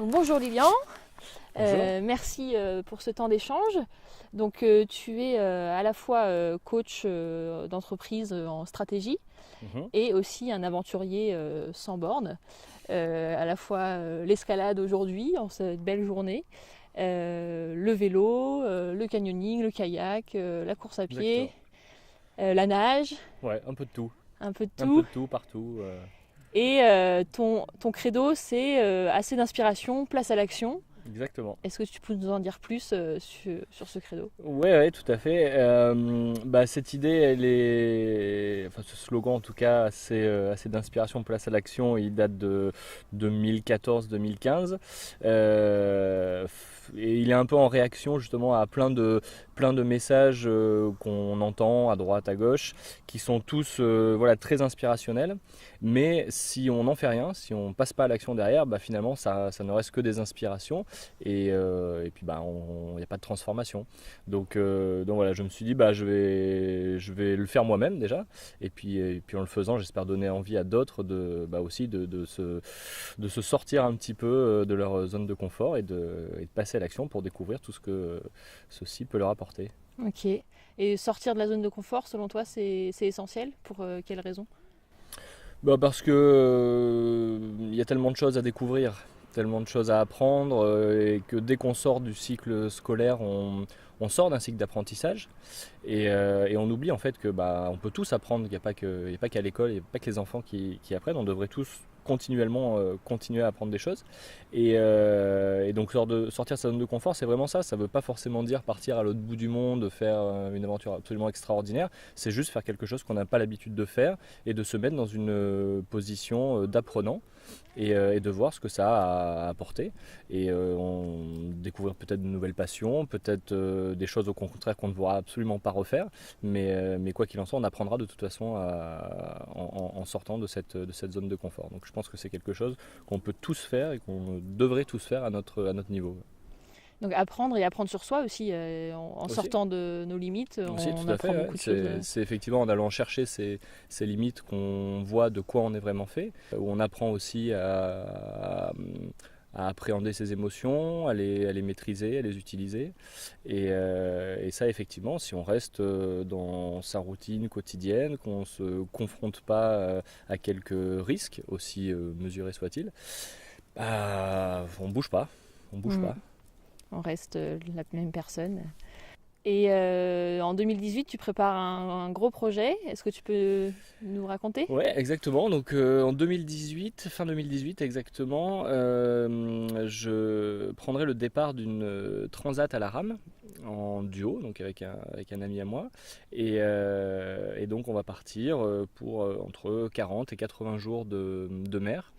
Donc, bonjour Lilian, Bonjour. merci pour ce temps d'échange. Donc tu es à la fois coach d'entreprise en stratégie Mhm. et aussi un aventurier sans bornes. À la fois l'escalade aujourd'hui, en cette belle journée, le vélo, le canyoning, le kayak, la course à pied, Exactement. la nage, Ouais, un peu de tout. un peu de Un peu tout. de tout, partout. Et ton credo, c'est assez d'inspiration, place à l'action. Exactement. Est-ce que tu peux nous en dire plus sur ce credo? Ouais, ouais, tout à fait. Cette idée, elle est, enfin, ce slogan en tout cas, assez d'inspiration, place à l'action. Il date de 2014-2015, et il est un peu en réaction justement à plein de messages qu'on entend à droite, à gauche, qui sont tous, voilà, très inspirationnels. Mais si on n'en fait rien, si on passe pas à l'action derrière, bah, finalement, ça ne reste que des inspirations. Et puis bah, il n'y a pas de transformation. Donc voilà, je me suis dit bah, je vais le faire moi-même déjà. Et puis en le faisant, j'espère donner envie à d'autres aussi de se sortir un petit peu de leur zone de confort et de passer à l'action pour découvrir tout ce que ceci peut leur apporter. Ok. Et sortir de la zone de confort, selon toi, c'est essentiel? Pour quelles raisons? Bah parce que il y a tellement de choses à découvrir, tellement de choses à apprendre, et que dès qu'on sort du cycle scolaire, on sort d'un cycle d'apprentissage et on oublie en fait que bah, on peut tous apprendre. Il y a pas qu'à l'école, il n'y a pas que les enfants qui apprennent. On devrait tous continuellement continuer à apprendre des choses. Et donc sortir de sa zone de confort, c'est vraiment ça. Ça ne veut pas forcément dire partir à l'autre bout du monde, faire une aventure absolument extraordinaire. C'est juste faire quelque chose qu'on n'a pas l'habitude de faire et de se mettre dans une position d'apprenant et de voir ce que ça a à apporter. Et on découvrir peut-être de nouvelles passions, peut-être des choses au contraire qu'on ne pourra absolument pas refaire. Mais quoi qu'il en soit, on apprendra de toute façon en sortant de cette zone de confort. Donc je pense que c'est quelque chose qu'on peut tous faire et qu'on devrait tous faire à notre niveau. Donc apprendre et apprendre sur soi aussi, en Aussi. sortant de nos limites, Aussi, on tout à apprend fait. Ouais. beaucoup de choses. C'est effectivement en allant chercher ces limites qu'on voit de quoi on est vraiment fait, où on apprend aussi à appréhender ses émotions, à les maîtriser, à les utiliser. Et ça, effectivement, si on reste dans sa routine quotidienne, qu'on ne se confronte pas à quelques risques, aussi mesurés soient-ils, bah, on bouge pas. On bouge Mm. pas. On reste la même personne. Et en 2018, tu prépares un gros projet. Est-ce que tu peux nous raconter? Ouais, exactement. Donc en 2018, fin 2018 exactement, je prendrai le départ d'une transat à la rame en duo, donc avec un ami à moi. Et donc on va partir pour entre 40 et 80 jours de mer,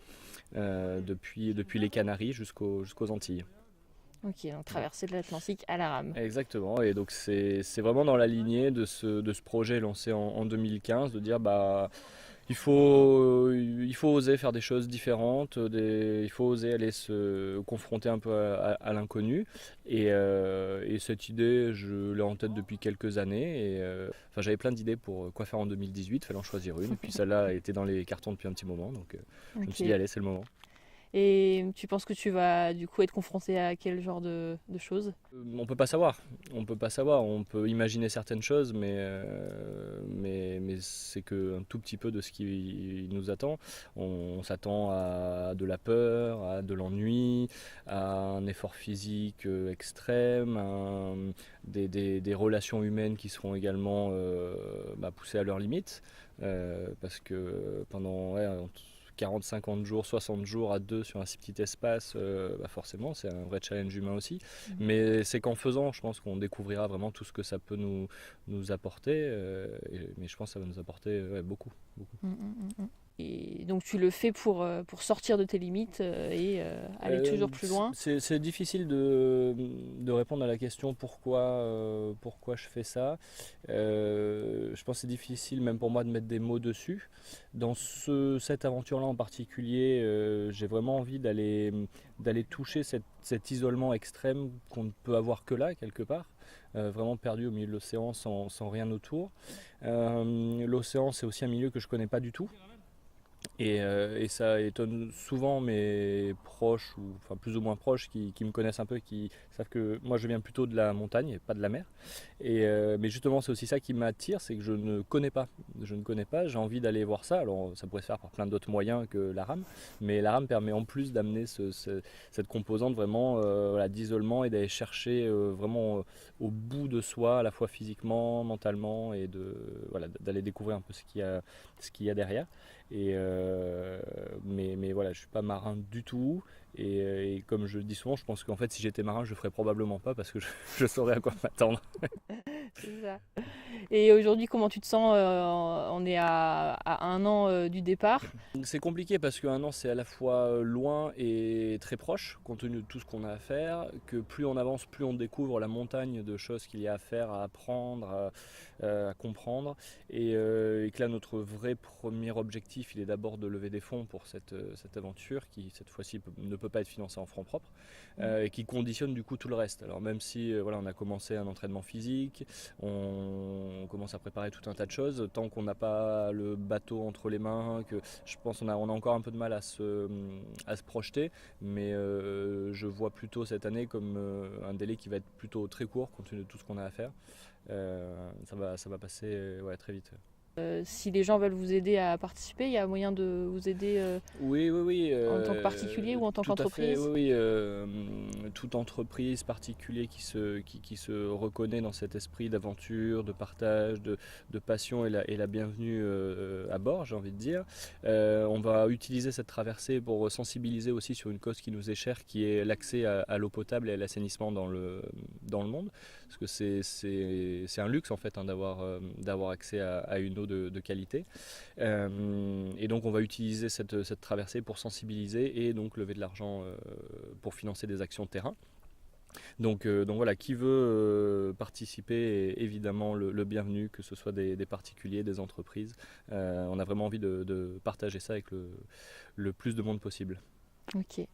depuis les Canaries jusqu'aux Antilles. Ok, donc traversée de l'Atlantique à la rame. Exactement, et donc c'est vraiment dans la lignée de ce projet lancé en 2015, de dire bah il faut oser faire des choses différentes, il faut oser aller se confronter un peu à l'inconnu. Et cette idée, je l'ai en tête depuis quelques années. Enfin, j'avais plein d'idées pour quoi faire en 2018, il fallait en choisir une. Et puis celle-là était dans les cartons depuis un petit moment, donc je me suis dit Ok. allez, c'est le moment. Et tu penses que tu vas du coup être confronté à quel genre de choses? On peut pas savoir. On peut pas savoir. On peut imaginer certaines choses, mais c'est que un tout petit peu de ce qui nous attend. On s'attend à de la peur, à de l'ennui, à un effort physique extrême, des relations humaines qui seront également poussées à leurs limites. Parce que pendant 40, 50 jours, 60 jours à deux sur un si petit espace, forcément, c'est un vrai challenge humain aussi. Mhm. Mais c'est qu'en faisant, je pense qu'on découvrira vraiment tout ce que ça peut nous apporter. Mais je pense que ça va nous apporter beaucoup, beaucoup. Mm, mm, mm, mm. Et donc tu le fais pour sortir de tes limites et aller toujours plus loin. C'est difficile de répondre à la question pourquoi je fais ça. Je pense que c'est difficile même pour moi de mettre des mots dessus. Dans cette aventure-là en particulier, j'ai vraiment envie d'aller toucher cet isolement extrême qu'on ne peut avoir que là, quelque part. Vraiment perdu au milieu de l'océan sans rien autour. L'océan, c'est aussi un milieu que je connais pas du tout. Et ça étonne souvent mes proches, ou enfin plus ou moins proches, qui me connaissent un peu, qui savent que moi je viens plutôt de la montagne et pas de la mer. Mais justement, c'est aussi ça qui m'attire, c'est que je ne connais pas. Je ne connais pas, j'ai envie d'aller voir ça. Alors ça pourrait se faire par plein d'autres moyens que la rame, mais la rame permet en plus d'amener cette composante vraiment voilà, d'isolement et d'aller chercher vraiment au bout de soi, à la fois physiquement, mentalement, et voilà, d'aller découvrir un peu ce qu'il y a derrière. Mais voilà, je suis pas marin du tout. Et comme je le dis souvent, je pense qu'en fait, si j'étais marin, je le ferais probablement pas parce que je saurais à quoi m'attendre. C'est ça. Et aujourd'hui, comment tu te sens? On est à 1 an du départ. C'est compliqué parce qu'un an, c'est à la fois loin et très proche, compte tenu de tout ce qu'on a à faire. Que plus on avance, plus on découvre la montagne de choses qu'il y a à faire, à apprendre, à comprendre. Et que là, notre vrai premier objectif, il est d'abord de lever des fonds pour cette aventure qui, cette fois-ci, ne peut pas être financée en francs propres et qui conditionne du coup tout le reste. Alors même si voilà, on a commencé un entraînement physique, on commence à préparer tout un tas de choses, tant qu'on n'a pas le bateau entre les mains, que je pense qu'on a encore un peu de mal à se projeter, mais je vois plutôt cette année comme un délai qui va être plutôt très court compte tenu de tout ce qu'on a à faire. Ça va passer ouais, très vite. Si les gens veulent vous aider à participer, il y a moyen de vous aider Oui, oui, oui. en tant que particulier ou en tant Tout à fait, qu'entreprise? oui, oui. Toute entreprise, particulier qui se reconnaît dans cet esprit d'aventure, de partage, de passion est la bienvenue à bord, j'ai envie de dire. On va utiliser cette traversée pour sensibiliser aussi sur une cause qui nous est chère, qui est l'accès à l'eau potable et à l'assainissement dans le monde. Parce que c'est un luxe en fait hein, d'avoir accès à une eau de qualité. Et donc on va utiliser cette traversée pour sensibiliser et donc lever de l'argent pour financer des actions de terrain. Donc voilà, qui veut participer est évidemment le bienvenu, que ce soit des particuliers, des entreprises. On a vraiment envie de partager ça avec le plus de monde possible. Ok.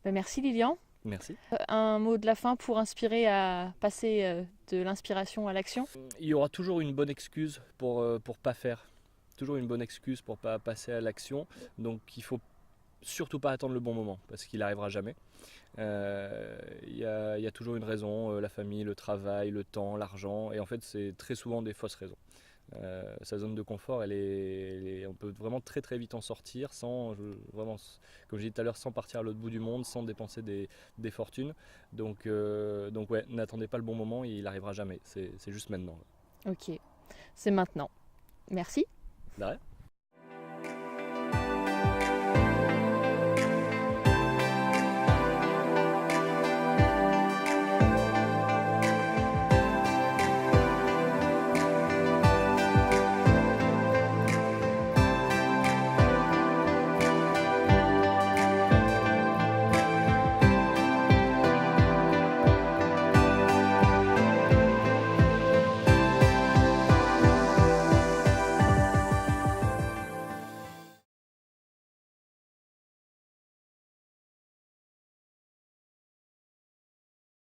Ben, merci Lilian. Merci. Un mot de la fin pour inspirer à passer de l'inspiration à l'action? Il y aura toujours une bonne excuse pour pas faire. Toujours une bonne excuse pour pas passer à l'action. Donc il faut surtout pas attendre le bon moment parce qu'il n'arrivera jamais. Il y a toujours une raison, la famille, le travail, le temps, l'argent, et en fait c'est très souvent des fausses raisons. Sa zone de confort, on peut vraiment très très vite en sortir sans, vraiment, comme j'ai dit tout à l'heure, sans partir à l'autre bout du monde, sans dépenser des fortunes. Donc ouais, n'attendez pas le bon moment, il arrivera jamais. C'est juste maintenant. Ok, c'est maintenant. Merci. D'arrêt.